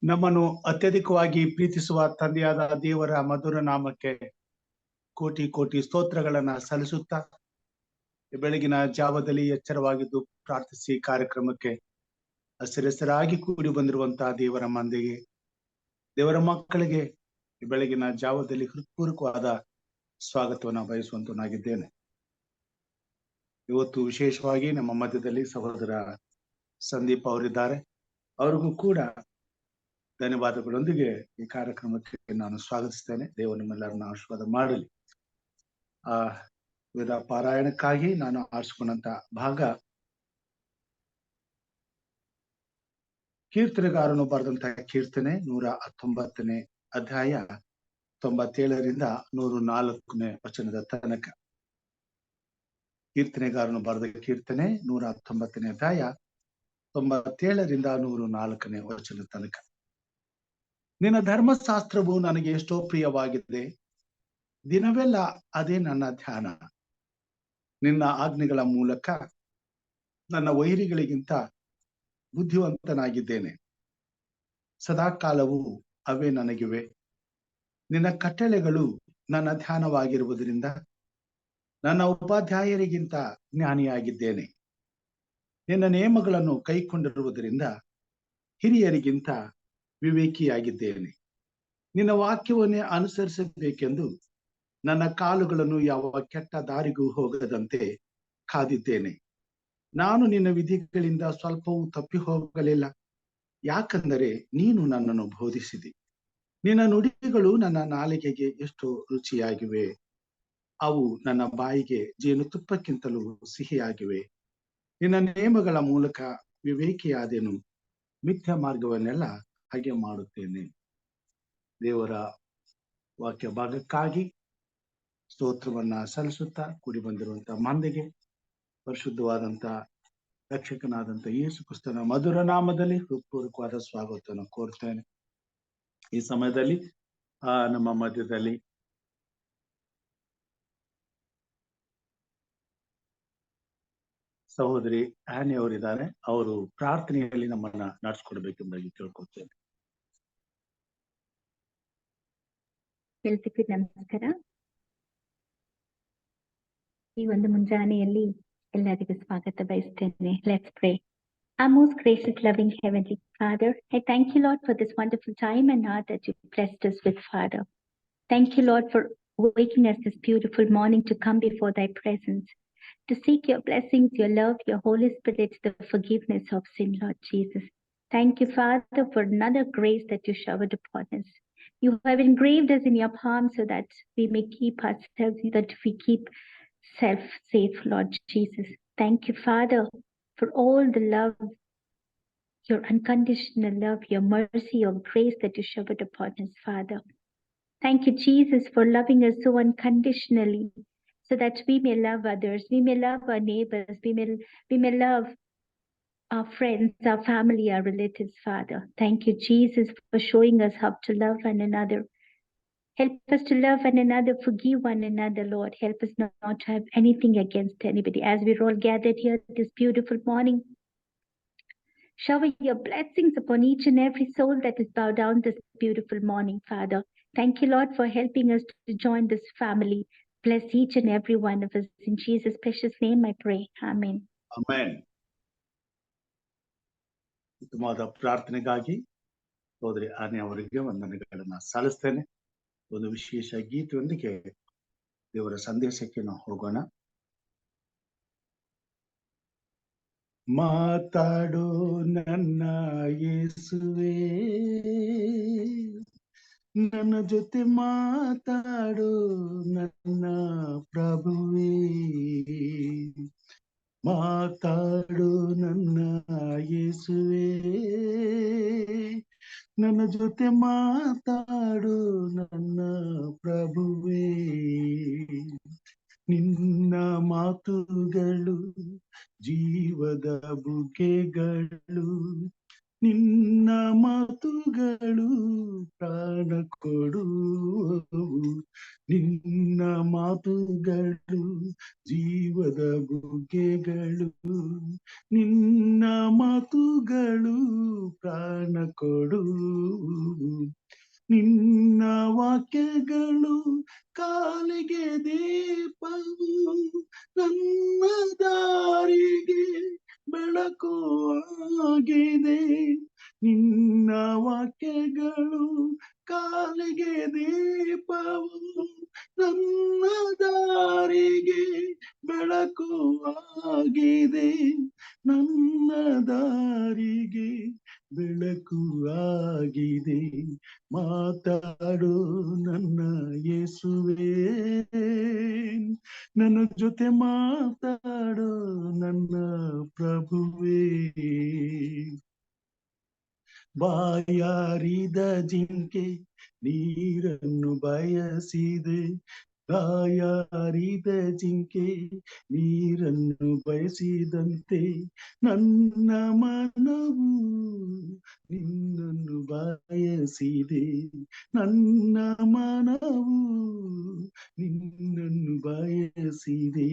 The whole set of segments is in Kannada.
ನಮ್ಮನ್ನು ಅತ್ಯಧಿಕವಾಗಿ ಪ್ರೀತಿಸುವ ತಂದೆಯಾದ ದೇವರ ಮಧುರ ನಾಮಕ್ಕೆ ಕೋಟಿ ಕೋಟಿ ಸ್ತೋತ್ರಗಳನ್ನ ಸಲ್ಲಿಸುತ್ತಾ ಬೆಳಗಿನ ಜಾವದಲ್ಲಿ ಎಚ್ಚರವಾಗಿದ್ದು ಪ್ರಾರ್ಥಿಸಿ ಕಾರ್ಯಕ್ರಮಕ್ಕೆ ಹಸಿರೆಸರಾಗಿ ಕೂಡಿ ಬಂದಿರುವಂತಹ ದೇವರ ಮಂದಿಗೆ, ದೇವರ ಮಕ್ಕಳಿಗೆ ಬೆಳಗಿನ ಜಾವದಲ್ಲಿ ಹೃತ್ಪೂರ್ವಕವಾದ ಸ್ವಾಗತವನ್ನು ಬಯಸುವಂತನಾಗಿದ್ದೇನೆ. ಇವತ್ತು ವಿಶೇಷವಾಗಿ ನಮ್ಮ ಮಧ್ಯದಲ್ಲಿ ಸಹೋದರ ಸಂದೀಪ್ ಅವರಿದ್ದಾರೆ. ಅವ್ರಿಗೂ ಕೂಡ ಧನ್ಯವಾದಗಳೊಂದಿಗೆ ಈ ಕಾರ್ಯಕ್ರಮಕ್ಕೆ ನಾನು ಸ್ವಾಗತಿಸ್ತೇನೆ. ದೇವರು ನಿಮ್ಮೆಲ್ಲರನ್ನ ಆಶೀರ್ವಾದ ಮಾಡಲಿ. ವೇದ ಪಾರಾಯಣಕ್ಕಾಗಿ ನಾನು ಆರಿಸಿಕೊಂಡಂತ ಭಾಗ ಕೀರ್ತನೆಗಾರನು ಬರೆದಂತಹ ಕೀರ್ತನೆ 119ನೇ ಅಧ್ಯಾಯ 97ರಿಂದ 104ನೇ ವಚನದ ತನಕ. ಕೀರ್ತನೆಗಾರನು ಬರೆದ ಕೀರ್ತನೆ 119ನೇ ಅಧ್ಯಾಯ 97ರಿಂದ 104ನೇ ವಚನದ ತನಕ. ನಿನ್ನ ಧರ್ಮಶಾಸ್ತ್ರವು ನನಗೆ ಎಷ್ಟೋ ಪ್ರಿಯವಾಗಿದೆ, ದಿನವೆಲ್ಲ ಅದೇ ನನ್ನ ಧ್ಯಾನ. ನಿನ್ನ ಆಜ್ಞೆಗಳ ಮೂಲಕ ನನ್ನ ವೈರಿಗಳಿಗಿಂತ ಬುದ್ಧಿವಂತನಾಗಿದ್ದೇನೆ. ಸದಾಕಾಲವೂ ಅವೇ ನನಗಿವೆ. ನಿನ್ನ ಕಟ್ಟಳೆಗಳು ನನ್ನ ಧ್ಯಾನವಾಗಿರುವುದರಿಂದ ನನ್ನ ಉಪಾಧ್ಯಾಯರಿಗಿಂತ ಜ್ಞಾನಿಯಾಗಿದ್ದೇನೆ. ನಿನ್ನ ನೇಮಗಳನ್ನು ಕೈಕೊಂಡಿರುವುದರಿಂದ ಹಿರಿಯರಿಗಿಂತ ವಿವೇಕಿಯಾಗಿದ್ದೇನೆ. ನಿನ್ನ ವಾಕ್ಯವನ್ನೇ ಅನುಸರಿಸಬೇಕೆಂದು ನನ್ನ ಕಾಲುಗಳನ್ನು ಯಾವ ಕೆಟ್ಟ ದಾರಿಗೂ ಹೋಗದಂತೆ ಕಾದಿದ್ದೇನೆ. ನಾನು ನಿನ್ನ ವಿಧಿಗಳಿಂದ ಸ್ವಲ್ಪವೂ ತಪ್ಪಿ ಹೋಗಲಿಲ್ಲ, ಯಾಕಂದರೆ ನೀನು ನನ್ನನ್ನು ಬೋಧಿಸಿದಿ. ನಿನ್ನ ನುಡಿಗಳು ನನ್ನ ನಾಲಿಗೆಗೆ ಎಷ್ಟು ರುಚಿಯಾಗಿವೆ, ಅವು ನನ್ನ ಬಾಯಿಗೆ ಜೇನುತುಪ್ಪಕ್ಕಿಂತಲೂ ಸಿಹಿಯಾಗಿವೆ. ನಿನ್ನ ನೇಮಗಳ ಮೂಲಕ ವಿವೇಕಿಯಾದೆನು, ಮಿಥ್ಯ ಮಾರ್ಗವನ್ನೆಲ್ಲ ಹಾಗೆ ಮಾಡುತ್ತೇನೆ. ದೇವರ ವಾಕ್ಯ ಭಾಗಕ್ಕಾಗಿ ಸ್ತೋತ್ರವನ್ನ ಸಲ್ಲಿಸುತ್ತಾ ಕೂಡಿ ಬಂದಿರುವಂತಹ ಮಂದಿಗೆ ಪರಿಶುದ್ಧವಾದಂತ ರಕ್ಷಕನಾದಂತ ಯೇಸು ಕ್ರಿಸ್ತನ ಮಧುರ ನಾಮದಲ್ಲಿ ಹೃತ್ಪೂರ್ವಕವಾದ ಸ್ವಾಗತವನ್ನು ಕೋರ್ತೇನೆ. ಈ ಸಮಯದಲ್ಲಿ ನಮ್ಮ ಮಧ್ಯದಲ್ಲಿ ಸಹೋದರಿ ಆನಿ ಅವರಿದ್ದಾರೆ. ಅವರು ಪ್ರಾರ್ಥನೆಯಲ್ಲಿ ನಮ್ಮನ್ನ ನಡೆಸ್ಕೊಡ್ಬೇಕೆಂಬುದಾಗಿ ಕೇಳ್ಕೊಳ್ತೇನೆ. ಎಲ್ರಿಗೂ ನಮಸ್ಕಾರ. ಈ ಒಂದು ಮುಂಜಾನೆಯಲ್ಲಿ ಎಲ್ಲರಿಗೂ ಸ್ವಾಗತ ಬಯಸ್ತೇನೆ. Let's pray. Our most gracious, loving Heavenly Father, I thank you, Lord, for this wonderful time and hour that you blessed us with, Father. Thank you, Lord, for waking us this beautiful morning to come before thy presence, to seek your blessings, your love, your Holy Spirit, the forgiveness of sin, Lord Jesus. Thank you, Father, for another grace that you showered upon us. You have engraved us in your palm so that we may keep ourselves, that we keep self safe, Lord Jesus. Thank you, Father, for all the love, your unconditional love, your mercy, your grace that you showered upon us, Father. Thank you, Jesus, for loving us so unconditionally, so that we may love others, we may love our neighbors, we may love our friends, our family, our relatives, Father. Thank you, Jesus, for showing us how to love one another. Help us to love one another, forgive one another, Lord. Help us not to have anything against anybody. As we're all gathered here this beautiful morning, Shower your blessings upon each and every soul that is bowed down this beautiful morning, Father. Thank you, Lord, for helping us to join this family. Bless each and every one of us. In Jesus' precious name I pray. Amen. Amen. ಉತ್ತಮವಾದ ಪ್ರಾರ್ಥನೆಗಾಗಿ ಸೋದರಿ ಆನೆ ಅವರಿಗೆ ವಂದನೆಗಳನ್ನ ಸಲ್ಲಿಸ್ತೇನೆ. ಒಂದು ವಿಶೇಷ ಗೀತೆಯೊಂದಿಗೆ ದೇವರ ಸಂದೇಶಕ್ಕೆ ನಾವು ಹೋಗೋಣ. ಮಾತಾಡೋ ನನ್ನ ಯೇಸುವೇ, ನನ್ನ ಜೊತೆ ಮಾತಾಡೋ ನನ್ನ ಪ್ರಭುವೇ, ಮಾತಾಡೋ ನನ್ನ ಯೇಸುವೇ, ನನ್ನ ಜೊತೆ ಮಾತಾಡೋ ನನ್ನ ಪ್ರಭುವೇ, ನಿನ್ನ ಮಾತುಗಳು ಜೀವದ ಬುಗ್ಗೆಗಳು, ನಿನ್ನ ಮಾತುಗಳು ಪ್ರಾಣ ಕೊಡುವವು, ನಿನ್ನ ಮಾತುಗಳು ಜೀವದ ಬುಗ್ಗೆಗಳು, ನಿನ್ನ ಮಾತುಗಳು ಪ್ರಾಣ ಕೊಡುವವು, ನಿನ್ನ ವಾಕ್ಯಗಳು ಕಾಲಿಗೆ ದೀಪವು, ನನ್ನ ದಾರಿಗೆ ಬೆಳಕು ಆಗಿದೆ, ನಿನ್ನ ವಾಕ್ಯಗಳು ಕಾಲಿಗೆ ದೀಪವು, ನನ್ನ ದಾರಿಗೆ ಬೆಳಕು ಆಗಿದೆ, ನನ್ನ ದಾರಿಗೆ ಬೆಳಕು ಆಗಿದೆ. ಮಾತಾಡೋ ನನ್ನ ಯೇಸುವೇ, ನನ್ನ ಜೊತೆ ಮಾತಾಡೋ ನನ್ನ ಪ್ರಭುವೇ, ಬಾಯಾರಿದ ಜಿಂಕೆ ನೀರನ್ನು ಬಯಸಿದೆ, ಬಾಯಾರಿದ ಜಿಂಕೆ ನೀರನ್ನು ಬಯಸಿದಂತೆ ನನ್ನ ಮನವು ನಿನ್ನನ್ನು ಬಯಸಿದೆ, ನನ್ನ ಮನವು ನಿನ್ನನ್ನು ಬಯಸಿದೆ,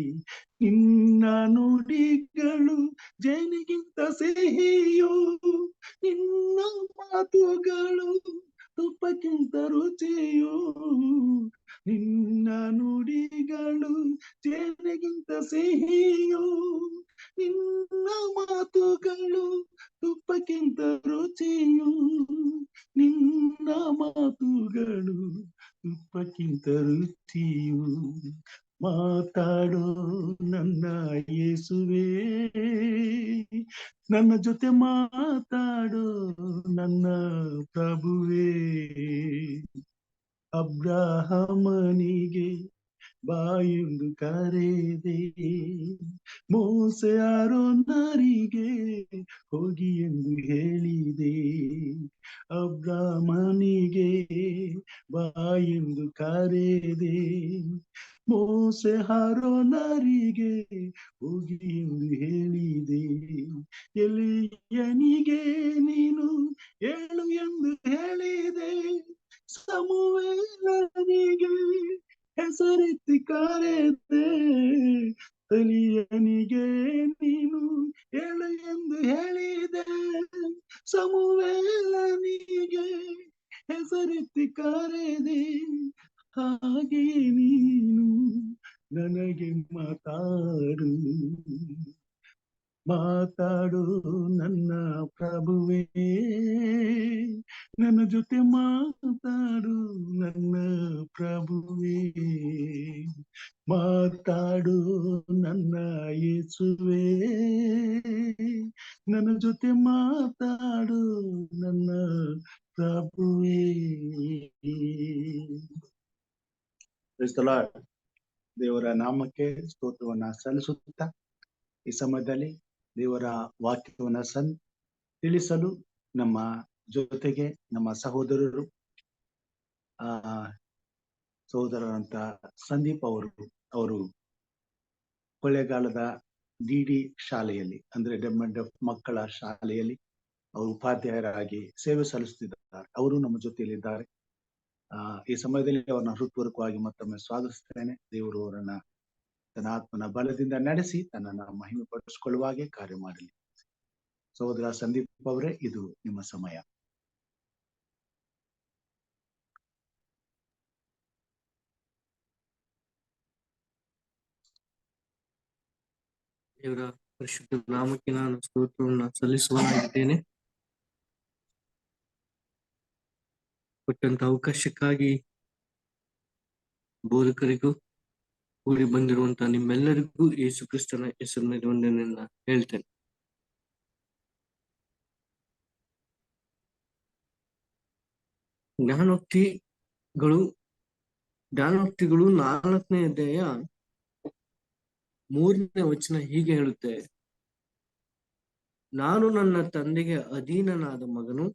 ನಿನ್ನ ನುಡಿಗಳು ಜೇನಿಗಿಂತ ಸಿಹಿಯೋ, ನಿನ್ನ ಮಾತುಗಳು ತುಪ್ಪಕ್ಕಿಂತ ರುಚಿಯೋ, ನಿನ್ನ ನುಡಿಗಳು ಜೇನಿಗಿಂತ ಸಿಹಿಯೋ, ನಿನ್ನ ಮಾತುಗಳು ತುಪ್ಪಕ್ಕಿಂತ ರುಚಿಯೋ, ನಿನ್ನ ಮಾತುಗಳು ತುಪ್ಪಕ್ಕಿಂತ ರುಚಿಯೋ. ಮಾತಾಡೋ ನನ್ನ ಯೇಸುವೇ, ನನ್ನ ಜೊತೆ ಮಾತಾಡೋ ನನ್ನ ಪ್ರಭುವೇ, ಅಬ್ರಹಾಮನಿಗೆ ಬಾಯೆಂದು ಕರೆದೆ, ಮೋಸೆ ಆರೋನರಿಗೆ ಹೋಗಿ ಎಂದು ಹೇಳಿದೆ, ಅಬ್ರಹಾಮನಿಗೆ ಬಾಯೆಂದು ಕರೆದೆ, ಮೋಸೆ ಆರೋನರಿಗೆ ಹೋಗಿ ಎಂದು ಹೇಳಿದೆ, ಎಲಿಯನಿಗೆ ನೀನು ಹೇಳು ಎಂದು ಹೇಳಿದೆ, ಸಮುವೇಲನಿಗೆ ಹೆಸರೆತ್ತಿ ಕರೆದೆ, ಎಲಿಯನಿಗೆ ನೀನು ಹೇಳು ಎಂದು ಹೇಳಿದೆ, ಸಮುವೇಲನಿಗೆ ಹೆಸರೆತ್ತಿ ಕರೆದೆ, ಹಾಗೆ ನೀನು ನನಗೆ ಮಾತಾಡು, ಮಾತಾಡು ನನ್ನ ಪ್ರಭುವೇ, ನನ್ನ ಜೊತೆ ಮಾತಾಡು ನನ್ನ ಪ್ರಭುವೇ, ಮಾತಾಡು ನನ್ನ ಯೇಸುವೇ, ನನ್ನ ಜೊತೆ ಮಾತಾಡು ನನ್ನ ಪ್ರಭುವೇ. Praise the Lord. ದೇವರ ನಾಮಕ್ಕೆ ಸ್ತೋತ್ರವನ್ನ ಸಲ್ಲಿಸುತ್ತಾ ಈ ಸಮಯದಲ್ಲಿ ದೇವರ ವಾಕ್ಯವನ್ನ ತಿಳಿಸಲು ನಮ್ಮ ಜೊತೆಗೆ ನಮ್ಮ ಸಹೋದರರು ಸಹೋದರರಂತ ಸಂದೀಪ್ ಅವರು ಕೊಳ್ಳೇಗಾಲದ ಡಿಡಿ ಶಾಲೆಯಲ್ಲಿ ಅಂದ್ರೆ ಡೆಫ್ ಅಂಡ್ ಡೆಫ್ ಮಕ್ಕಳ ಶಾಲೆಯಲ್ಲಿ ಅವರು ಉಪಾಧ್ಯಾಯರಾಗಿ ಸೇವೆ ಸಲ್ಲಿಸುತ್ತಿದ್ದಾರೆ. ಅವರು ನಮ್ಮ ಜೊತೆಯಲ್ಲಿದ್ದಾರೆ. ಈ ಸಮಯದಲ್ಲಿ ಅವರನ್ನ ಹೃತ್ಪೂರ್ವಕವಾಗಿ ಮತ್ತೊಮ್ಮೆ ಸ್ವಾಗತಿಸ್ತೇನೆ. ದೇವರು ಅವರನ್ನ ತನ್ನ ಆತ್ಮನ ಬಲದಿಂದ ನಡೆಸಿ ತನ್ನನ್ನ ಮಹಿಮೆ ಪಡಿಸಿಕೊಳ್ಳುವಾಗೆ ಕಾರ್ಯ ಮಾಡಲಿ. ಸಹೋದರ ಸಂದೀಪ್ ಅವರೇ, ಇದು ನಿಮ್ಮ ಸಮಯ. ದೇವರ ಪರಿಶುದ್ಧ ನಾಮಕ್ಕೆ ನಾನು ಸ್ತೋತ್ರವನ್ನು ಸಲ್ಲಿಸುವನಾಗಿದ್ದೇನೆ. ಕೊಟ್ಟಂತ ಅವಕಾಶಕ್ಕಾಗಿ ಬೋಧಕರಿಗೂ ಕೂಡಿ ಬಂದಿರುವಂತ ನಿಮ್ಮೆಲ್ಲರಿಗೂ ಯೇಸು ಕ್ರಿಸ್ತನ ಹೆಸರಿನಲ್ಲಿ ವಂದನೆಯನ್ನ ಹೇಳ್ತೇನೆ. ಜ್ಞಾನೋಕ್ತಿಗಳು 4ನೇ ಅಧ್ಯಾಯ 3ನೇ ವಚನ ಹೀಗೆ ಹೇಳುತ್ತೆ: ನಾನು ನನ್ನ ತಂದೆಗೆ ಅಧೀನನಾದ ಮಗನು,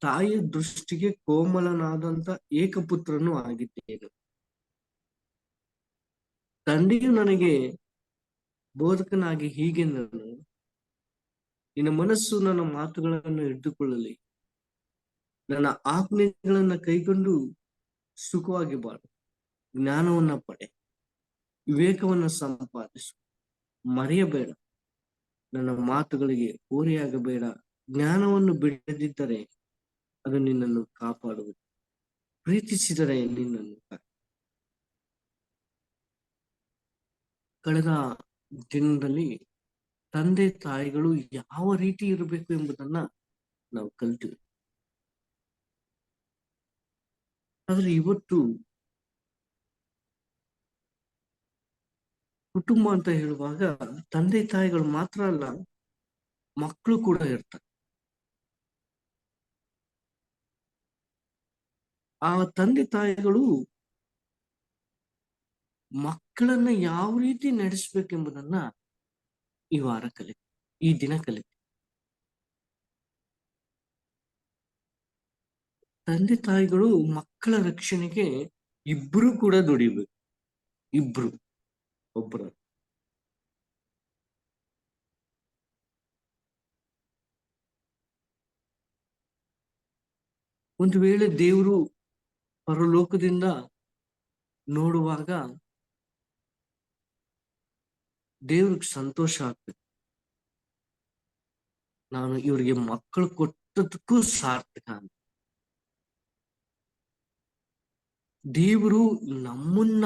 ತಾಯಿಯ ದೃಷ್ಟಿಗೆ ಕೋಮಲನಾದಂತ ಏಕಪುತ್ರನು ಆಗಿದ್ದೇನೆ. ತಂದೆಯು ನನಗೆ ಬೋಧಕನಾಗಿ ಹೀಗೆ ನಿನ್ನ ಮನಸ್ಸು ನನ್ನ ಮಾತುಗಳನ್ನು ಹಿಡಿದುಕೊಳ್ಳಲಿ, ನನ್ನ ಆಜ್ಞೆಗಳನ್ನ ಕೈಗೊಂಡು ಸುಖವಾಗಿ ಬಾಳು, ಜ್ಞಾನವನ್ನ ಪಡೆ, ವಿವೇಕವನ್ನ ಸಂಪಾದಿಸು, ಮರೆಯಬೇಡ, ನನ್ನ ಮಾತುಗಳಿಗೆ ಓರೆಯಾಗಬೇಡ. ಜ್ಞಾನವನ್ನು ಬಿಡದಿದ್ದರೆ ಅದು ನಿನ್ನನ್ನು ಕಾಪಾಡುವುದು, ಪ್ರೀತಿಸಿದರೆ ನಿನ್ನನ್ನು. ಕಳೆದ ದಿನದಲ್ಲಿ ತಂದೆ ತಾಯಿಗಳು ಯಾವ ರೀತಿ ಇರಬೇಕು ಎಂಬುದನ್ನ ನಾವು ಕಲ್ತೀವಿ. ಆದ್ರೆ ಇವತ್ತು ಕುಟುಂಬ ಅಂತ ಹೇಳುವಾಗ ತಂದೆ ತಾಯಿಗಳು ಮಾತ್ರ ಅಲ್ಲ, ಮಕ್ಕಳು ಕೂಡ ಇರ್ತಾರೆ. ಆ ತಂದೆ ತಾಯಿಗಳು ಮಕ್ಕಳನ್ನ ಯಾವ ರೀತಿ ನಡೆಸ್ಬೇಕೆಂಬುದನ್ನ ಈ ವಾರ ಈ ದಿನ ಕಲಿತೆ. ತಂದೆ ತಾಯಿಗಳು ಮಕ್ಕಳ ರಕ್ಷಣೆಗೆ ಇಬ್ರು ಕೂಡ ದುಡಿಬೇಕು. ಇಬ್ರು, ಒಬ್ಬರು. ಒಂದು ವೇಳೆ ದೇವರು ಪರಲೋಕದಿಂದ ನೋಡುವಾಗ ದೇವ್ರಿಗೆ ಸಂತೋಷ ಆಗ್ತದೆ. ನಾನು ಇವರಿಗೆ ಮಕ್ಕಳು ಕೊಟ್ಟದಕ್ಕೂ ಸಾರ್ಥಕ ಅಂತ. ದೇವರು ನಮ್ಮನ್ನ,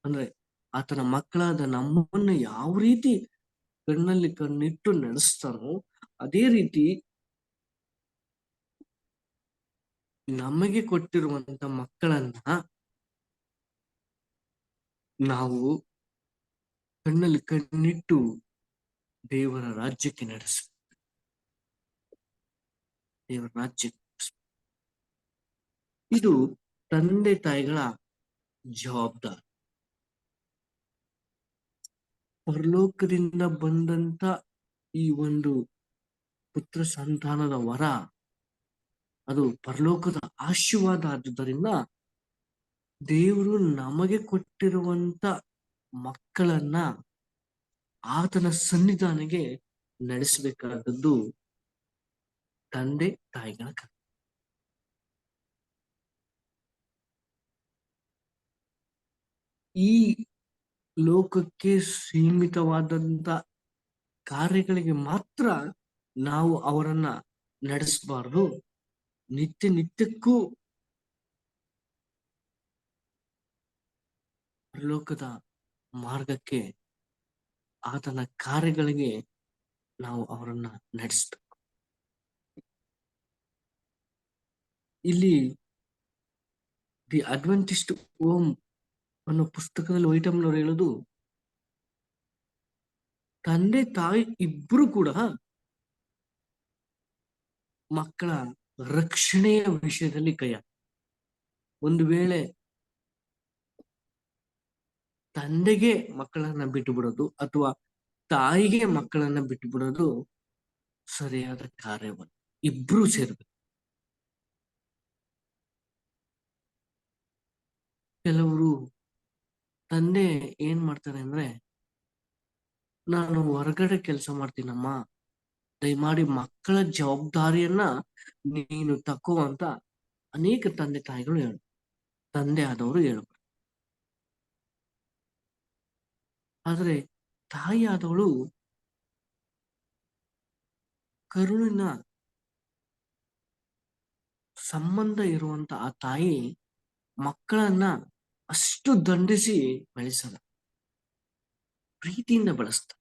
ಅಂದ್ರೆ ಆತನ ಮಕ್ಕಳಾದ ನಮ್ಮನ್ನ ಯಾವ ರೀತಿ ಕಣ್ಣಲ್ಲಿ ಕಣ್ಣಿಟ್ಟು ನಡೆಸ್ತಾನೋ ಅದೇ ರೀತಿ ನಮಗೆ ಕೊಟ್ಟಿರುವಂತ ಮಕ್ಕಳನ್ನ ನಾವು ಕಣ್ಣಲ್ಲಿ ಕಣ್ಣಿಟ್ಟು ದೇವರ ರಾಜ್ಯಕ್ಕೆ ನಡೆಸಬೇಕು. ದೇವರ ರಾಜ್ಯಕ್ಕೆ ಇದು ತಂದೆ ತಾಯಿಗಳ ಜವಾಬ್ದಾರಿ. ಪರಲೋಕದಿಂದ ಬಂದಂತ ಈ ಒಂದು ಪುತ್ರ ಸಂತಾನದ ವರ, ಅದು ಪರಲೋಕದ ಆಶೀರ್ವಾದ. ಆದುದರಿಂದ ದೇವರು ನಮಗೆ ಕೊಟ್ಟಿರುವಂತ ಮಕ್ಕಳನ್ನ ಆತನ ಸನ್ನಿಧಾನಕ್ಕೆ ನಡೆಸಬೇಕಾದದ್ದು ತಂದೆ ತಾಯಿಗಳ ಕರ್ತವ್ಯ. ಈ ಲೋಕಕ್ಕೆ ಸೀಮಿತವಾದಂತ ಕಾರ್ಯಗಳಿಗೆ ಮಾತ್ರ ನಾವು ಅವರನ್ನ ನಡೆಸಬಾರ್ದು. ನಿತ್ಯಕ್ಕೂ ಪರಲೋಕದ ಮಾರ್ಗಕ್ಕೆ, ಆತನ ಕಾರ್ಯಗಳಿಗೆ ನಾವು ಅವರನ್ನ ನಡೆಸಬೇಕು. ಇಲ್ಲಿ ದಿ ಅಡ್ವೆಂಟಿಸ್ಟ್ ಹೋಮ್ ಅನ್ನೋ ಪುಸ್ತಕದಲ್ಲಿ ವೈಟಮ್ನವ್ರು ಹೇಳೋದು, ತಂದೆ ತಾಯಿ ಇಬ್ರು ಕೂಡ ಮಕ್ಕಳ ರಕ್ಷಣೆಯ ವಿಷಯದಲ್ಲಿ ಕೈ ಹಾಕ್ತಾರೆ. ಒಂದು ವೇಳೆ ತಂದೆಗೆ ಮಕ್ಕಳನ್ನ ಬಿಟ್ಟು ಬಿಡೋದು ಅಥವಾ ತಾಯಿಗೆ ಮಕ್ಕಳನ್ನ ಬಿಟ್ಟು ಬಿಡೋದು ಸರಿಯಾದ ಕಾರ್ಯವಲ್ಲ. ಇಬ್ರು ಸೇರ್ಬೇಕು. ಕೆಲವರು ತಂದೆ ಏನ್ ಮಾಡ್ತಾರೆ ಅಂದ್ರೆ, ನಾನು ಹೊರಗಡೆ ಕೆಲಸ ಮಾಡ್ತೀನಮ್ಮ, ದಯಮಾಡಿ ಮಕ್ಕಳ ಜವಾಬ್ದಾರಿಯನ್ನ ನೀನು ತಕೋ ಅಂತ ಅನೇಕ ತಂದೆ ತಾಯಿಗಳು ತಂದೆ ಆದವರು ಹೇಳ್ತಾರೆ. ಆದ್ರೆ ತಾಯಿ ಆದವಳು ಕರುಳಿನ ಸಂಬಂಧ ಇರುವಂತ ಆ ತಾಯಿ ಮಕ್ಕಳನ್ನ ಅಷ್ಟು ದಂಡಿಸಿ ಬೆಳೆಸಲ್ಲ, ಪ್ರೀತಿಯಿಂದ ಬೆಳೆಸ್ತಾರೆ.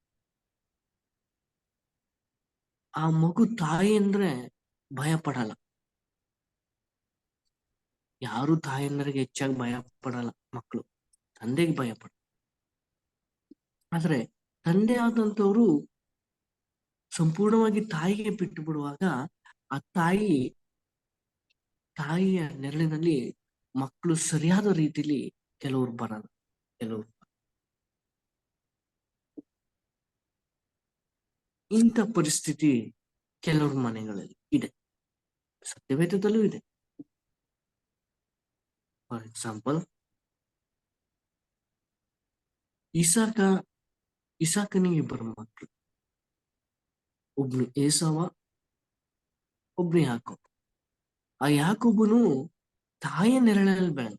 ಆ ಮಗು ತಾಯಿ ಅಂದ್ರೆ ಭಯ ಪಡಲ್ಲ. ಯಾರು ತಾಯಂದ್ರಿಗೆ ಹೆಚ್ಚಾಗಿ ಭಯ ಪಡಲ್ಲ, ಮಕ್ಕಳು ತಂದೆಗೆ ಭಯ ಪಡ. ಆದ್ರೆ ತಂದೆ ಆದಂತವ್ರು ಸಂಪೂರ್ಣವಾಗಿ ತಾಯಿಗೆ ಬಿಟ್ಟು ಬಿಡುವಾಗ ಆ ತಾಯಿಯ ನೆರಳಿನಲ್ಲಿ ಮಕ್ಕಳು ಸರಿಯಾದ ರೀತಿಲಿ ಕೆಲವರು ಬರಲ್ಲ, ಕೆಲವರು ಇಂಥ ಪರಿಸ್ಥಿತಿ ಕೆಲವ್ರ ಮನೆಗಳಲ್ಲಿ ಇದೆ, ಸತ್ಯವೇದದಲ್ಲೂ ಇದೆ. ಫಾರ್ ಎಕ್ಸಾಂಪಲ್, ಇಸಾಕನಿಗೆ ಇಬ್ಬರು ಮಕ್ಕಳು, ಒಬ್ನು ಏಸಾವ, ಒಬ್ನು ಯಾಕೋಬ. ಆ ಯಾಕೋಬನು ತಾಯಿಯ ನೆರಳಲ್ಲಿ ಬೆಳೆದ,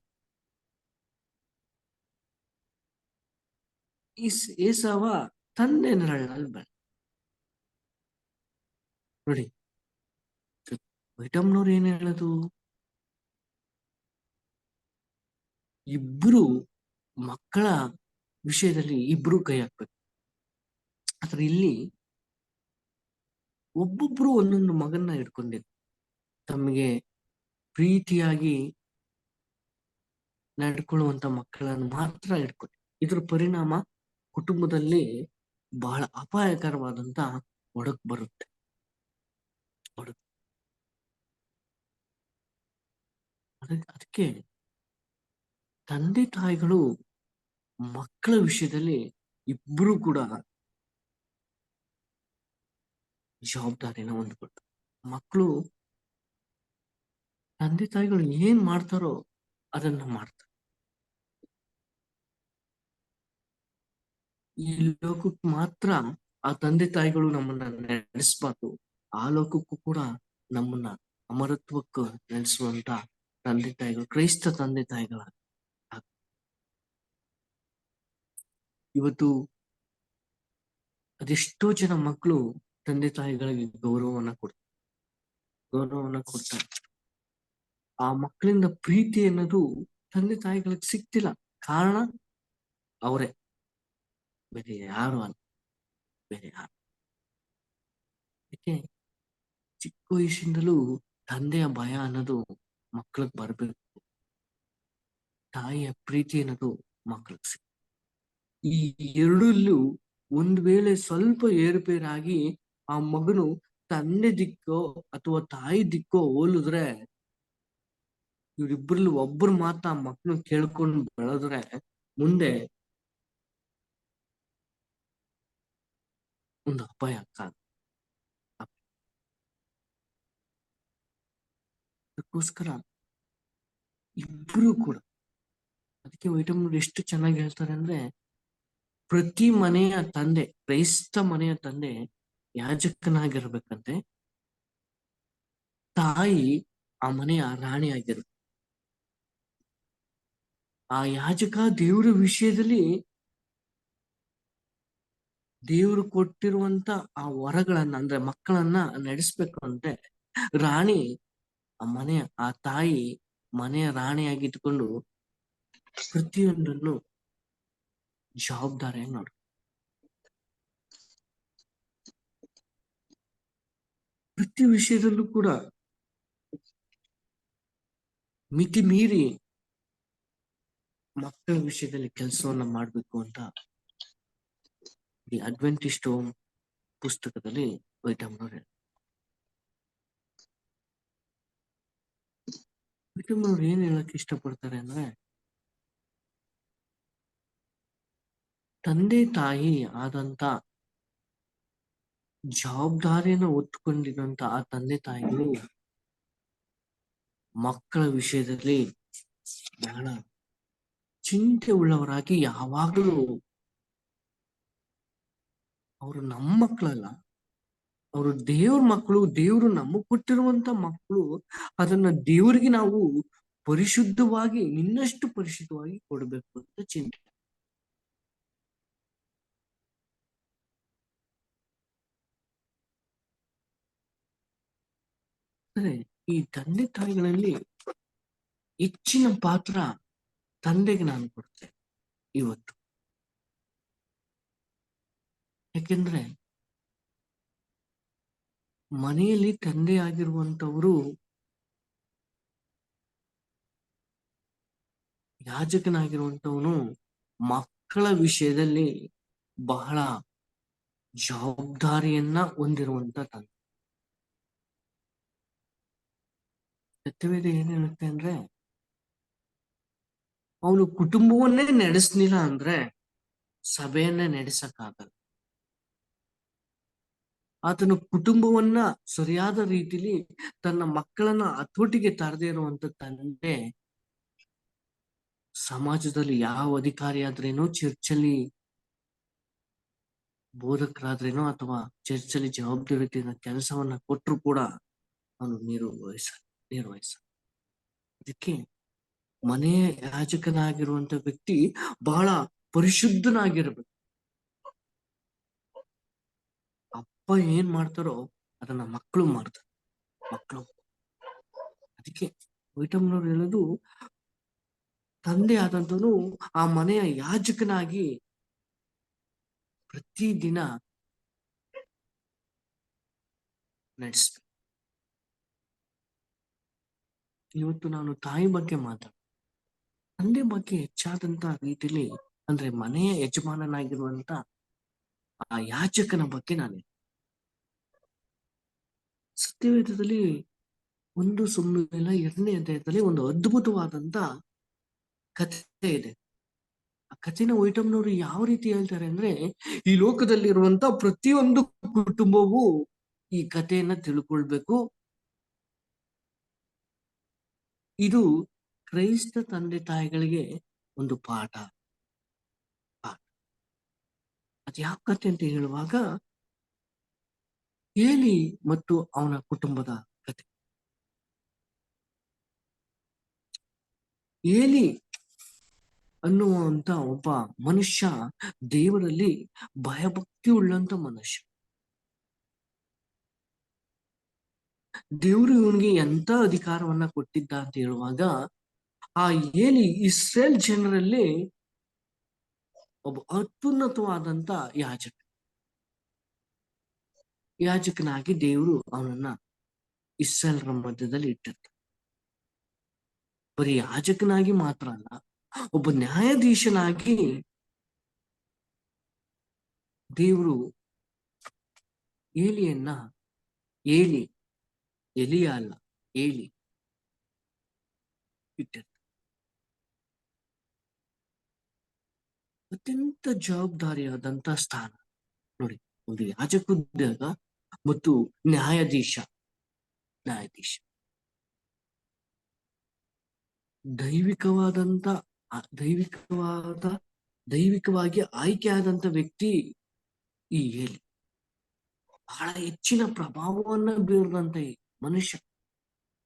ಏಸಾವ ತಂದೆ ನೆರಳಲ್ಲಿ ಬೆಳೆದ. ನೋಡಿ, ವೈಟಮ್ನವ್ರು ಏನ್ ಹೇಳೋದು, ಇಬ್ರು ಮಕ್ಕಳ ವಿಷಯದಲ್ಲಿ ಇಬ್ರು ಕೈ ಹಾಕ್ಬೇಕು. ಆದ್ರೆ ಇಲ್ಲಿ ಒಬ್ಬೊಬ್ರು ಒಂದೊಂದು ಮಗನ್ನ ಇಟ್ಕೊಂಡಿದ್ರು, ತಮಗೆ ಪ್ರೀತಿಯಾಗಿ ನಡ್ಕೊಳ್ಳುವಂತ ಮಕ್ಕಳನ್ನು ಮಾತ್ರ ಇಟ್ಕೊಂಡು. ಇದ್ರ ಪರಿಣಾಮ ಕುಟುಂಬದಲ್ಲಿ ಬಹಳ ಅಪಾಯಕರವಾದಂತ ಒಡಕ್ ಬರುತ್ತೆ. ಅದಕ್ಕೆ ತಂದೆ ತಾಯಿಗಳು ಮಕ್ಕಳ ವಿಷಯದಲ್ಲಿ ಇಬ್ರು ಕೂಡ ಜವಾಬ್ದಾರಿನ ಹೊಂದ್ಕೊಳ್ತಾರೆ. ಮಕ್ಕಳು ತಂದೆ ತಾಯಿಗಳು ಏನ್ ಮಾಡ್ತಾರೋ ಅದನ್ನ ಮಾಡ್ತಾರೆ. ಈ ಲೋಕಕ್ಕೆ ಮಾತ್ರ ಆ ತಂದೆ ತಾಯಿಗಳು ನಮ್ಮನ್ನ ನಡೆಸಬಾರ್ದು, ಆ ಲೋಕಕ್ಕೂ ಕೂಡ ನಮ್ಮನ್ನ ಅಮರತ್ವಕ್ಕೆ ನಡೆಸುವಂತ ತಂದೆ ತಾಯಿಗಳು, ಕ್ರೈಸ್ತ ತಂದೆ ತಾಯಿಗಳ. ಇವತ್ತು ಅದೆಷ್ಟೋ ಜನ ಮಕ್ಕಳು ತಂದೆ ತಾಯಿಗಳಿಗೆ ಗೌರವವನ್ನ ಕೊಡ್ತಾರೆ. ಆ ಮಕ್ಕಳಿಂದ ಪ್ರೀತಿ ಅನ್ನೋದು ತಂದೆ ತಾಯಿಗಳಿಗೆ ಸಿಗ್ತಿಲ್ಲ. ಕಾರಣ ಅವರೇ, ಬೇರೆ ಯಾರು ಅಲ್ಲ, ಬೇರೆ ಯಾರು. ಅದಕ್ಕೆ ಚಿಕ್ಕ ವಯಸ್ಸಿಂದಲೂ ತಂದೆಯ ಭಯ ಅನ್ನೋದು ಮಕ್ಕಳಿಗೆ ಬರ್ಬೇಕು, ತಾಯಿಯ ಪ್ರೀತಿ ಅನ್ನೋದು ಮಕ್ಕಳಿಗೆ ಸಿಗ. ಈ ಎರಡಲ್ಲೂ ಒಂದ್ ವೇಳೆ ಸ್ವಲ್ಪ ಏರುಪೇರಾಗಿ ಆ ಮಗನು ತಂದೆ ದಿಕ್ಕೋ ಅಥವಾ ತಾಯಿ ದಿಕ್ಕೋ ಹೋಲಿದ್ರೆ, ಇವ್ರಿಬ್ರಲ್ಲಿ ಒಬ್ಬರು ಮಾತ್ರ ಆ ಮಕ್ಕಳು ಕೇಳ್ಕೊಂಡು ಬೆಳೆದ್ರೆ ಮುಂದೆ ಒಂದು ಅಪಾಯ ಆಗ್ತದೆ. ಅದಕ್ಕೋಸ್ಕರ ಇಬ್ರು ಕೂಡ, ಅದಕ್ಕೆ ವೈಟಮಿನ್ ಎಷ್ಟು ಚೆನ್ನಾಗಿ ಹೇಳ್ತಾರೆ ಅಂದ್ರೆ, ಪ್ರತಿ ಮನೆಯ ತಂದೆ, ಕ್ರೈಸ್ತ ಮನೆಯ ತಂದೆ ಯಾಜಕನಾಗಿರ್ಬೇಕಂತೆ, ತಾಯಿ ಆ ಮನೆಯ ರಾಣಿ ಆಗಿರ್ಬೇಕು. ಆ ಯಾಜಕ ದೇವರ ವಿಷಯದಲ್ಲಿ ದೇವರು ಕೊಟ್ಟಿರುವಂತ ಆ ವರಗಳನ್ನ, ಅಂದ್ರೆ ಮಕ್ಕಳನ್ನ ನಡೆಸ್ಬೇಕು ಅಂದ್ರೆ, ರಾಣಿ ಆ ತಾಯಿ ಮನೆಯ ರಾಣಿಯಾಗಿ ಇಟ್ಕೊಂಡು ಪ್ರತಿಯೊಂದನ್ನು ಜವಾಬ್ದಾರಿಯಾಗಿ ನೋಡ. ಪ್ರತಿ ವಿಷಯದಲ್ಲೂ ಕೂಡ ಮಿತಿ ಮೀರಿ ಮಕ್ಕಳ ವಿಷಯದಲ್ಲಿ ಕೆಲಸವನ್ನ ಮಾಡ್ಬೇಕು ಅಂತ ಈ ಅಡ್ವೆಂಟಿಸ್ಟ್ ಹೋಮ್ ಪುಸ್ತಕದಲ್ಲಿ ವೈಟಮ್ನವ್ರು ಏನ್ ಹೇಳಕ್ ಇಷ್ಟಪಡ್ತಾರೆ ಅಂದ್ರೆ, ತಂದೆ ತಾಯಿ ಆದಂತ ಜವಾಬ್ದಾರಿಯನ್ನು ಹೊತ್ತುಕೊಂಡಿರುವಂತ ಆ ತಂದೆ ತಾಯಿಗಳು ಮಕ್ಕಳ ವಿಷಯದಲ್ಲಿ ಬಹಳ ಚಿಂತೆ ಉಳ್ಳವರಾಗಿ, ಯಾವಾಗಲೂ ಅವರು ನಮ್ಮ ಮಕ್ಕಳಲ್ಲ, ಅವರು ದೇವ್ರ ಮಕ್ಕಳು, ದೇವ್ರು ನಮಗ್ ಕೊಟ್ಟಿರುವಂತ ಮಕ್ಕಳು. ಅದನ್ನ ದೇವ್ರಿಗೆ ನಾವು ಪರಿಶುದ್ಧವಾಗಿ, ಇನ್ನಷ್ಟು ಪರಿಶುದ್ಧವಾಗಿ ಕೊಡ್ಬೇಕು ಅಂತ ಚಿಂತೆ. ಅಂದ್ರೆ ಈ ತಂದೆ ತಾಯಿಗಳಲ್ಲಿ ಹೆಚ್ಚಿನ ಪಾತ್ರ ತಂದೆಗೆ ನಾನು ಕೊಡ್ತೇನೆ ಇವತ್ತು. ಯಾಕೆಂದ್ರೆ ಮನೆಯಲ್ಲಿ ತಂದೆ ಆಗಿರುವಂತವರು ಯಾಜಕನಾಗಿರುವಂತವನು ಮಕ್ಕಳ ವಿಷಯದಲ್ಲಿ ಬಹಳ ಜವಾಬ್ದಾರಿಯನ್ನ ಹೊಂದಿರುವಂತ ತಂದೆ. ಸತ್ಯವೇದ ಏನ್ ಹೇಳುತ್ತೆ ಅಂದ್ರೆ, ಅವನು ಕುಟುಂಬವನ್ನೇ ನಡೆಸಲಿಲ್ಲ ಅಂದ್ರೆ ಸಭೆಯನ್ನೇ ನಡೆಸಕ್ಕಾಗಲ್ಲ. ಆತನು ಕುಟುಂಬವನ್ನ ಸರಿಯಾದ ರೀತಿಲಿ ತನ್ನ ಮಕ್ಕಳನ್ನ ಹತೋಟಿಗೆ ತರದೇ ಇರುವಂತ ತಂದೆ ಸಮಾಜದಲ್ಲಿ ಯಾವ ಅಧಿಕಾರಿ ಆದ್ರೇನೋ, ಚರ್ಚಲ್ಲಿ ಬೋಧಕರಾದ್ರೇನೋ ಅಥವಾ ಚರ್ಚಲ್ಲಿ ಜವಾಬ್ದಾರಿಯುತ ಕೆಲಸವನ್ನ ಕೊಟ್ಟರು ಕೂಡ ಅವನು ನಿರ್ವಹಿಸ. ಅದಕ್ಕೆ ಮನೆಯ ಯಾಜಕನಾಗಿರುವಂತ ವ್ಯಕ್ತಿ ಬಹಳ ಪರಿಶುದ್ಧನಾಗಿರ್ಬೇಕು. ಅಪ್ಪ ಏನ್ ಮಾಡ್ತಾರೋ ಅದನ್ನ ಮಕ್ಕಳು ಮಾಡ್ತಾರೆ. ಅದಕ್ಕೆ ವೈಟಮ್ನವ್ರು ಹೇಳೋದು, ತಂದೆ ಆದಂತನು ಆ ಮನೆಯ ಯಾಜಕನಾಗಿ ಪ್ರತಿದಿನ ನಡೆಸ್ಬೇಕು. ಇವತ್ತು ನಾನು ತಾಯಿ ಬಗ್ಗೆ ತಂದೆ ಬಗ್ಗೆ ಹೆಚ್ಚಾದಂತ ರೀತಿಲಿ, ಅಂದ್ರೆ ಮನೆಯ ಯಜಮಾನನಾಗಿರುವಂತ ಆ ಯಾಜಕನ ಬಗ್ಗೆ ನಾನು ಸತ್ಯವೇದದಲ್ಲಿ 1 ಸಮುವೇಲ 2ನೇ ಅಧ್ಯಾಯದಲ್ಲಿ ಒಂದು ಅದ್ಭುತವಾದಂತ ಕಥೆ ಇದೆ. ಆ ಕಥೆನ ವೈಟಮ್ನವರು ಯಾವ ರೀತಿ ಹೇಳ್ತಾರೆ ಅಂದ್ರೆ, ಈ ಲೋಕದಲ್ಲಿರುವಂತ ಪ್ರತಿಯೊಂದು ಕುಟುಂಬವೂ ಈ ಕಥೆಯನ್ನ ತಿಳ್ಕೊಳ್ಬೇಕು. ಇದು ಕ್ರೈಸ್ತ ತಂದೆ ತಾಯಿಗಳಿಗೆ ಒಂದು ಪಾಠ. ಅದ್ ಯಾವ ಕಥೆ ಅಂತ ಹೇಳುವಾಗ, ಏಲಿ ಮತ್ತು ಅವನ ಕುಟುಂಬದ ಕಥೆ. ಏಲಿ ಅನ್ನುವಂತ ಒಬ್ಬ ಮನುಷ್ಯ ದೇವರಲ್ಲಿ ಭಯಭಕ್ತಿ ಉಳ್ಳಂತ ಮನುಷ್ಯ. ದೇವರು ಇವನಿಗೆ ಎಂತ ಅಧಿಕಾರವನ್ನ ಕೊಟ್ಟಿದ್ದ ಅಂತ ಹೇಳುವಾಗ, ಆ ಏಲಿ ಇಸ್ರೇಲ್ ಜನರಲ್ಲಿ ಒಬ್ಬ ಅತ್ಯುನ್ನತವಾದಂತ ಯಾಜಕನಾಗಿ ದೇವರು ಅವನನ್ನ ಇಸ್ರೇಲ್ರ ಮಧ್ಯದಲ್ಲಿ ಇಟ್ಟಿರ್ತಾರೆ. ಬರೀ ಯಾಜಕನಾಗಿ ಮಾತ್ರ ಅಲ್ಲ, ಒಬ್ಬ ನ್ಯಾಯಾಧೀಶನಾಗಿ ದೇವರು ಎಲಿಯ ಅಲ್ಲ ಏಲಿ ಇಟ್ಟಿರ್ತಾರೆ. ಅತ್ಯಂತ ಜವಾಬ್ದಾರಿಯಾದಂತ ಸ್ಥಾನ ನೋಡಿ. ಒಂದು ಯಾಜಕುದ್ದಾಗ ಮತ್ತು ನ್ಯಾಯಾಧೀಶ ದೈವಿಕವಾಗಿ ಆಯ್ಕೆಯಾದಂತ ವ್ಯಕ್ತಿ ಈ ಏಲಿ. ಬಹಳ ಹೆಚ್ಚಿನ ಪ್ರಭಾವವನ್ನ ಬೀರಿದಂತ ಈ ಮನುಷ್ಯ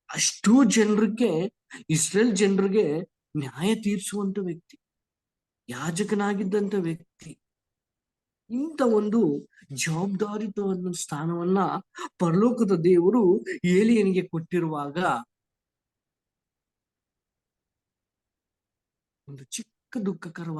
ಅಷ್ಟೂ ಜನರಿಗೆ, ಇಸ್ರೇಲ್ ಜನರಿಗೆ ನ್ಯಾಯ ತೀರಿಸುವಂತ ವ್ಯಕ್ತಿ, ಯಾಜಕನಾಗಿದ್ದಂತ ವ್ಯಕ್ತಿ. ಇಂಥ ಒಂದು ಜವಾಬ್ದಾರಿತವಾದ ಸ್ಥಾನವನ್ನ ಪರಲೋಕದ ದೇವರು ಏಲಿಯನಿಗೆ ಕೊಟ್ಟಿರುವಾಗ, ಒಂದು ಚಿಕ್ಕ ದುಃಖಕರವಾದ